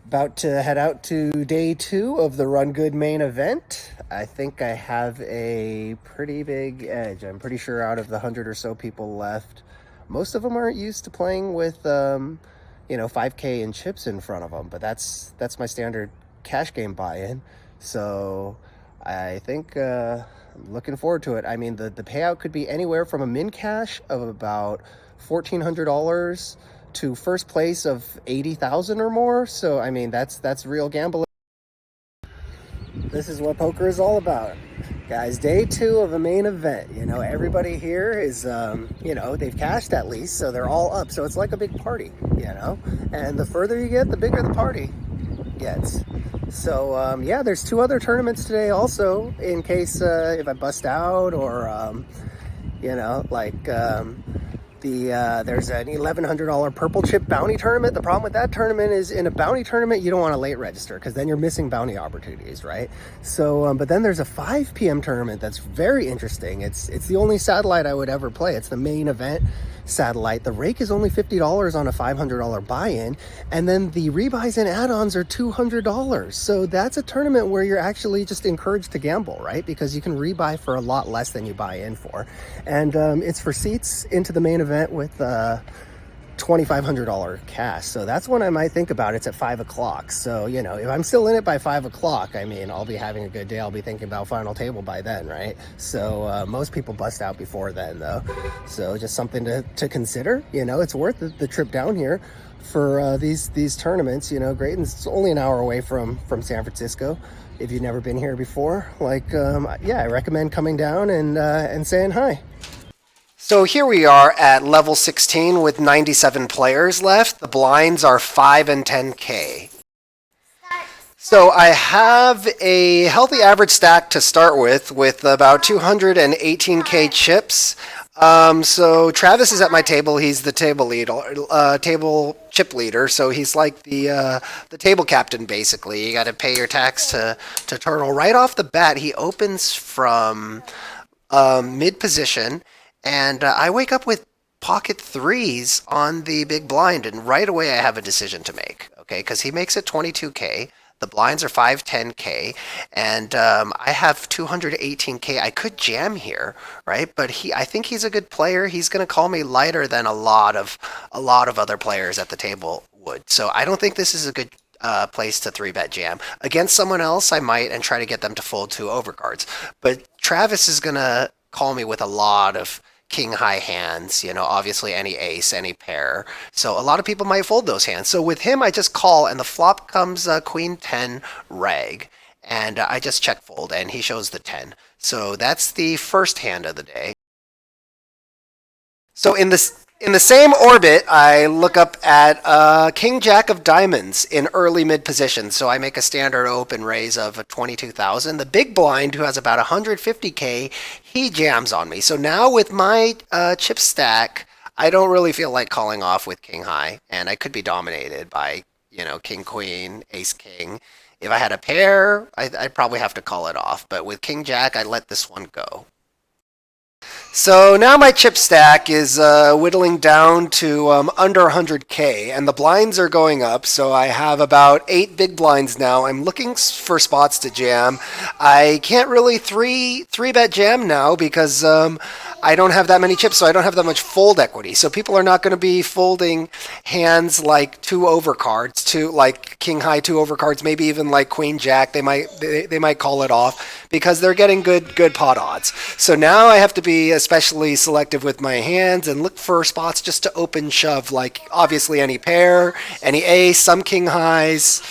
About to head out to day 2 of the Rungood Main Event. I think I have a pretty big edge. I'm pretty sure out of the 100 or so people left, most of them aren't used to playing with, 5K and chips in front of them. But that's my standard cash game buy-in. So I think I'm looking forward to it. I mean, the payout could be anywhere from a min cash of about $1,400 to first place of 80,000 or more. So I mean, that's real gambling. This is what poker is all about, guys. Day 2 of a main event. Everybody here is they've cashed at least, so they're all up. So it's like a big party, and the further you get, the bigger the party gets. So yeah, there's 2 other tournaments today also, in case if I bust out, or there's an $1,100 purple chip bounty tournament. The problem with that tournament is, in a bounty tournament, you don't want to late register because then you're missing bounty opportunities, right? So, but then there's a 5 p.m. tournament that's very interesting. It's the only satellite I would ever play. It's the main event satellite. The rake is only $50 on a $500 buy-in, and then the rebuys and add-ons are $200. So that's a tournament where you're actually just encouraged to gamble, right? Because you can rebuy for a lot less than you buy in for, and it's for seats into the main event with $2,500 cash. So that's when I might think about it. It's at 5 o'clock. So, if I'm still in it by 5 o'clock, I mean, I'll be having a good day. I'll be thinking about final table by then, right? So most people bust out before then, though. So just something to consider. It's worth the trip down here for these tournaments. Graton's only an hour away from San Francisco. If you've never been here before, I recommend coming down and saying hi. So here we are at level 16 with 97 players left. The blinds are 5 and 10K. So I have a healthy average stack to start with about 218K chips. So Travis is at my table. He's the table chip leader. So he's like the table captain, basically. You got to pay your tax to Turtle. Right off the bat, he opens from mid position. And I wake up with pocket 3s on the big blind, and right away I have a decision to make, okay? Because he makes it 22K, the blinds are 510K, and I have 218K. I could jam here, right? But I think he's a good player. He's going to call me lighter than a lot of other players at the table would. So I don't think this is a good place to 3-bet jam. Against someone else, I might, and try to get them to fold 2 overcards. But Travis is going to call me with a lot of king high hands, obviously any ace, any pair. So a lot of people might fold those hands. So with him, I just call, and the flop comes queen 10 reg, and I just check fold, and he shows the 10. So that's the first hand of the day. So in the same orbit, I look up at King Jack of Diamonds in early mid position. So I make a standard open raise of 22,000. The big blind, who has about 150K, he jams on me. So now with my chip stack, I don't really feel like calling off with King High, and I could be dominated by King Queen, Ace King. If I had a pair, I'd probably have to call it off. But with King Jack, I let this one go. So now my chip stack is whittling down to under 100K, and the blinds are going up. So I have about 8 big blinds now. I'm looking for spots to jam. I can't really three-bet jam now because I don't have that many chips, so I don't have that much fold equity. So people are not going to be folding hands like 2 overcards, like King High 2 overcards, maybe even like Queen Jack. They might call it off because they're getting good pot odds. So now I have to be especially selective with my hands and look for spots just to open shove, like obviously any pair, any ace, some King Highs.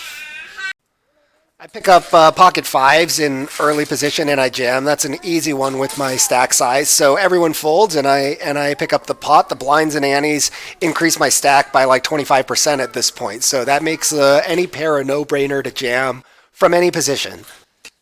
I pick up pocket 5s in early position and I jam. That's an easy one with my stack size. So everyone folds and I pick up the pot. The blinds and antes increase my stack by like 25% at this point. So that makes any pair a no-brainer to jam from any position.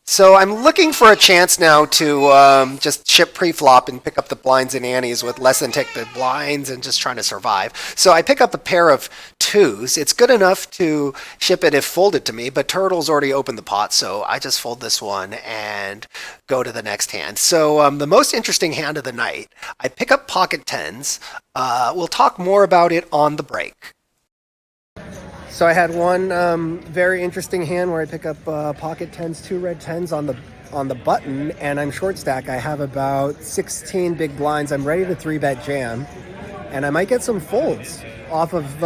So I'm looking for a chance now to just chip pre-flop and pick up the blinds and antes with less than 10 big blinds and just trying to survive. So I pick up a pair of 2s. It's good enough to chip it if folded to me, but Turtle's already opened the pot, so I just fold this one and go to the next hand. So the most interesting hand of the night, I pick up pocket 10s. We'll talk more about it on the break. So I had one very interesting hand where I pick up pocket tens, 2 red tens on the button, and I'm short stack. I have about 16 big blinds. I'm ready to 3-bet jam, and I might get some folds off of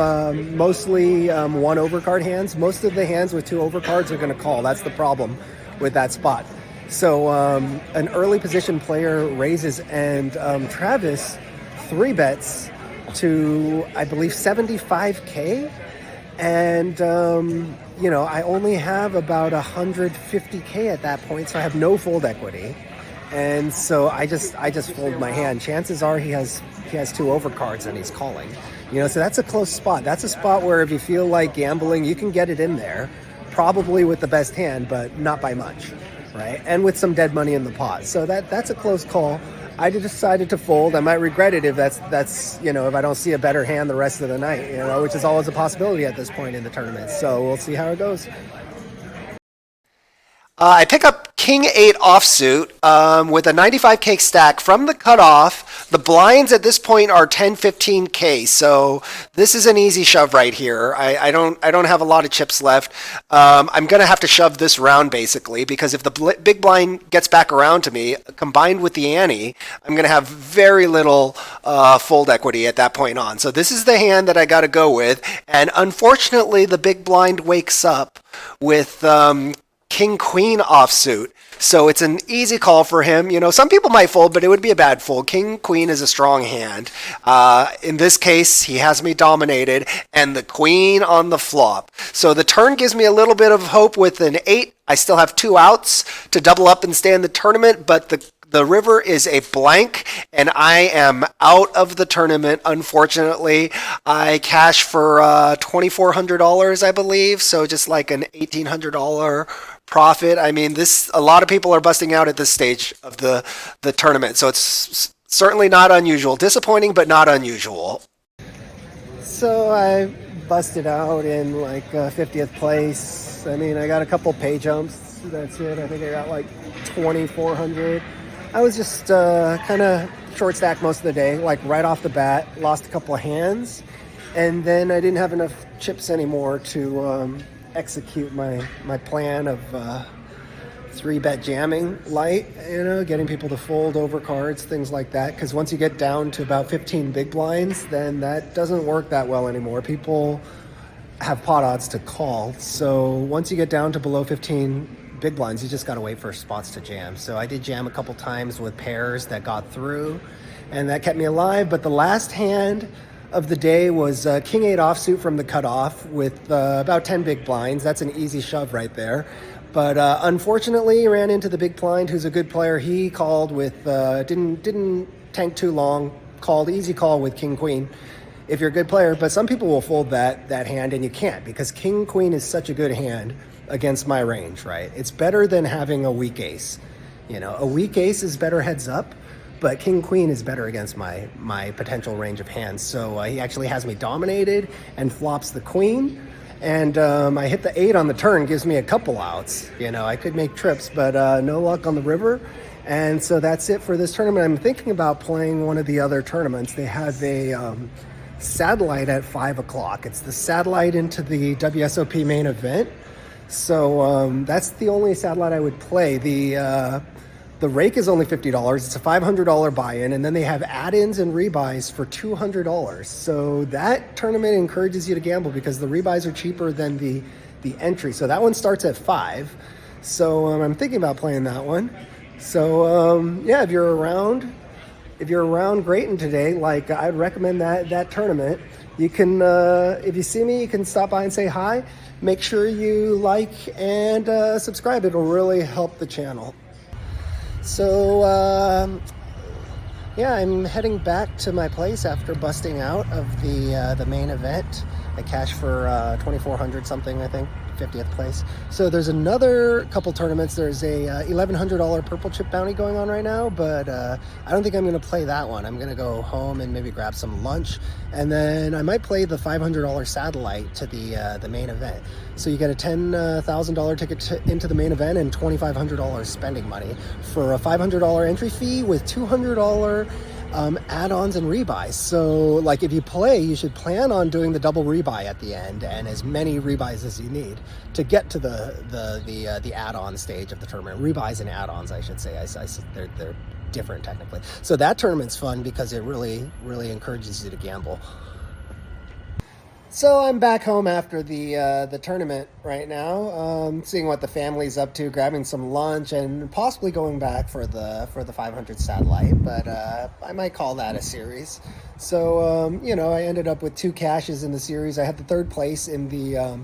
mostly 1 overcard hands. Most of the hands with 2 overcards are going to call. That's the problem with that spot. So an early position player raises, and Travis 3-bets to, I believe, 75K. And, I only have about 150K at that point, so I have no fold equity. And so I just fold my hand. Chances are he has 2 overcards and he's calling. So that's a close spot. That's a spot where if you feel like gambling, you can get it in there, probably with the best hand, but not by much, right? And with some dead money in the pot. So that's a close call. I decided to fold. I might regret it if that's if I don't see a better hand the rest of the night, which is always a possibility at this point in the tournament. So we'll see how it goes. I pick up King 8 offsuit with a 95K stack from the cutoff. The blinds at this point are 10, 15K, so this is an easy shove right here. I don't have a lot of chips left. I'm gonna have to shove this round basically, because if the big blind gets back around to me, combined with the ante, I'm gonna have very little fold equity at that point on. So this is the hand that I got to go with, and unfortunately, the big blind wakes up with King Queen offsuit. So it's an easy call for him. Some people might fold, but it would be a bad fold. King Queen is a strong hand. In this case, he has me dominated, and the Queen on the flop. So the turn gives me a little bit of hope with an 8. I still have 2 outs to double up and stay in the tournament, but the river is a blank, and I am out of the tournament, unfortunately. I cash for $2,400, I believe, so just like an $1,800 profit. I mean, a lot of people are busting out at this stage of the tournament, so it's certainly not unusual. Disappointing, but not unusual. So I busted out in like 50th place. I mean, I got a couple pay jumps. That's it. I think I got like 2,400. I was just kind of short stack most of the day, like right off the bat. Lost a couple of hands, and then I didn't have enough chips anymore to execute my plan of 3-bet jamming light, getting people to fold over cards, things like that. Because once you get down to about 15 big blinds, then that doesn't work that well anymore. People have pot odds to call. So once you get down to below 15 big blinds, you just got to wait for spots to jam. So I did jam a couple times with pairs that got through, and that kept me alive. But the last hand of the day was King 8 offsuit from the cutoff with about 10 big blinds. That's an easy shove right there. But unfortunately, ran into the big blind, who's a good player. He called with, didn't tank too long, called easy call with King Queen if you're a good player. But some people will fold that hand, and you can't, because King Queen is such a good hand against my range, right? It's better than having a weak ace. A weak ace is better heads up, but King Queen is better against my potential range of hands. So he actually has me dominated and flops the Queen. And I hit the 8 on the turn, gives me a couple outs. I could make trips, but no luck on the river. And so that's it for this tournament. I'm thinking about playing one of the other tournaments. They have a satellite at 5 o'clock. It's the satellite into the WSOP main event. So that's the only satellite I would play. The rake is only $50. It's a $500 buy-in, and then they have add-ins and rebuys for $200. So that tournament encourages you to gamble because the rebuys are cheaper than the entry. So that one starts at 5. So I'm thinking about playing that one. So if you're around Graton today, like I'd recommend that tournament. You can, if you see me, you can stop by and say hi. Make sure you like and subscribe. It'll really help the channel. So, I'm heading back to my place after busting out of the main event. I cashed for 2,400 something, I think, 50th place. So there's another couple tournaments. There's a $1,100 purple chip bounty going on right now, but I don't think I'm going to play that one. I'm going to go home and maybe grab some lunch, and then I might play the $500 satellite to the main event. So you get a $10,000 ticket into the main event and $2,500 spending money for a $500 entry fee with $200 add-ons and rebuys. So like if you play, you should plan on doing the double rebuy at the end and as many rebuys as you need to get to the add-on stage of the tournament. Rebuys and add-ons, I should say. They're different technically. So that tournament's fun because it really encourages you to gamble. So I'm back home after the tournament right now, seeing what the family's up to, grabbing some lunch, and possibly going back for the 500 satellite. But I might call that a series. So I ended up with 2 caches in the series. I had the 3rd place in the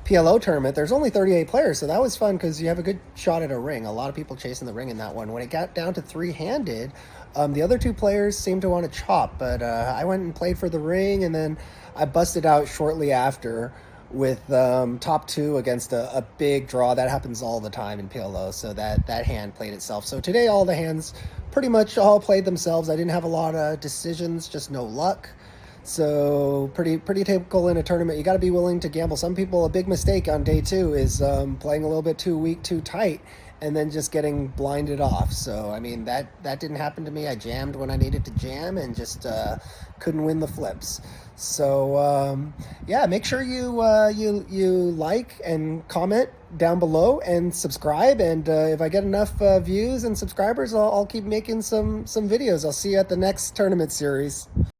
PLO tournament. There's only 38 players, so that was fun because you have a good shot at a ring. A lot of people chasing the ring in that one. When it got down to 3-handed, the other 2 players seemed to want to chop, but I went and played for the ring, and then I busted out shortly after with top 2 against a big draw. That happens all the time in PLO, so that hand played itself. So today all the hands pretty much all played themselves. I didn't have a lot of decisions, just no luck. So pretty typical in a tournament. You got to be willing to gamble. Some people, a big mistake on day 2 is playing a little bit too weak, too tight, and then just getting blinded off. So I mean that didn't happen to me. I jammed when I needed to jam and just couldn't win the flips. So yeah, make sure you like and comment down below and subscribe. And if I get enough views and subscribers, I'll keep making some videos. I'll see you at the next tournament series.